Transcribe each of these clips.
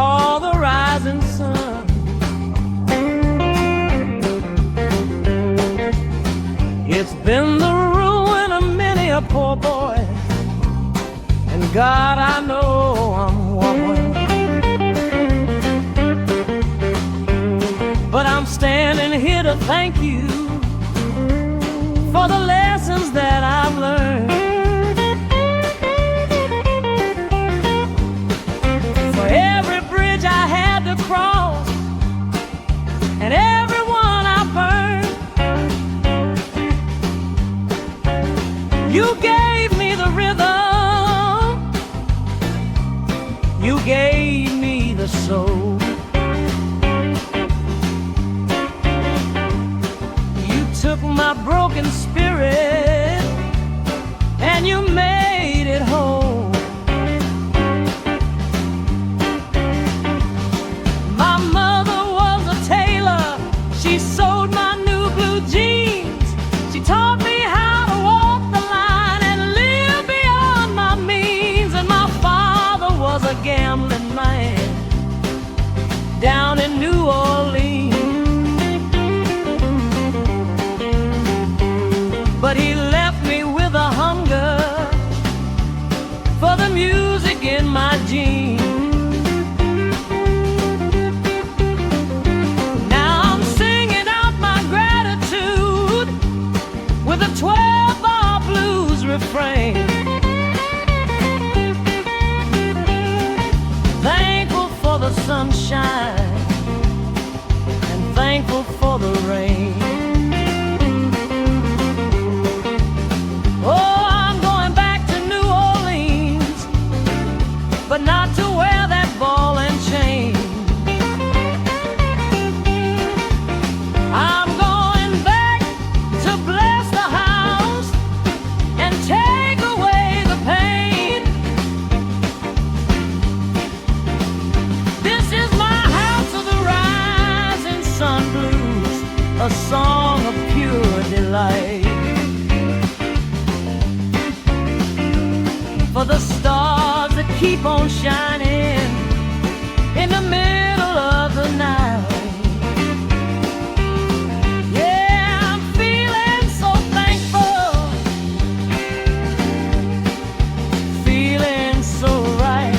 saw the rising sun. It's been the ruin of many a poor boy, and God, I know I'm one. But I'm standing here to thank you for the lessons that I've learned. For every bridge I had to cross and every one I burned. You gave me the rhythm, you gave me the soul. You took my broken spirit and you made it whole. My mother was a tailor, she sewed my new blue jeans. She taught me how to walk the line and live beyond my means. And my father was a gambling man down in New Orleans. But he left me with a hunger for the music in my jeans. Now I'm singing out my gratitude with a 12-bar blues refrain. Thankful for the sunshine and thankful for the rain. Oh, I'm going back to New Orleans, but not to wear that ball and chain. I'm going back to bless the house and take away the pain. This is my house of the rising sun blues, a song of pure delight. For the stars that keep on shining in the middle of the night. Yeah, I'm feeling so thankful, feeling so right.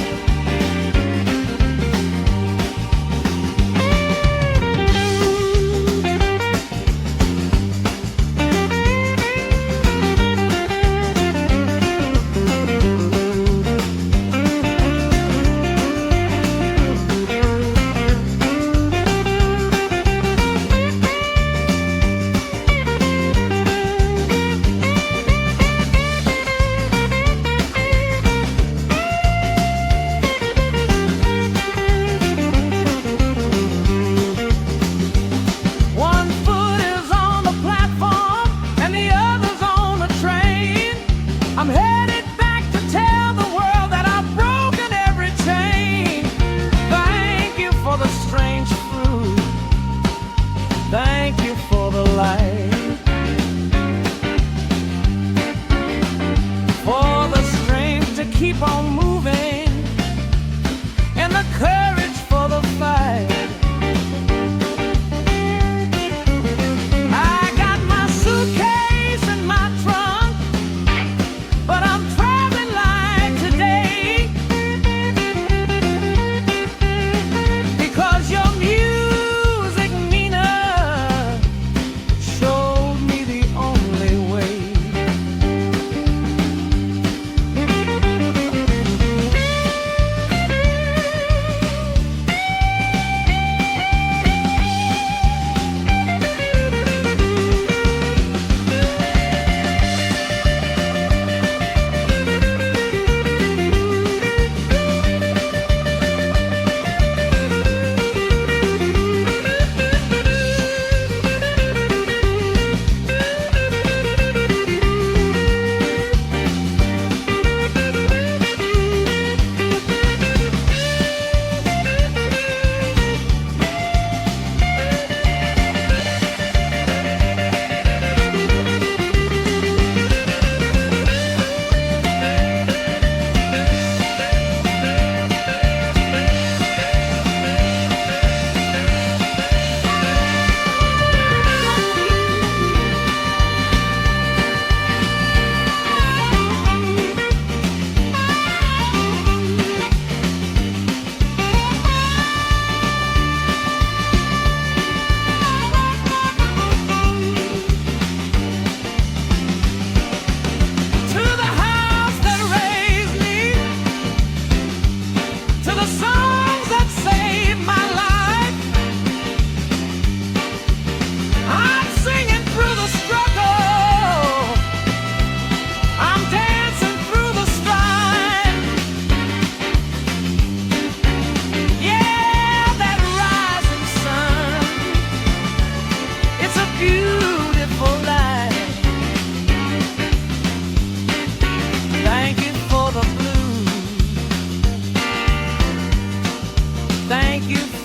thank you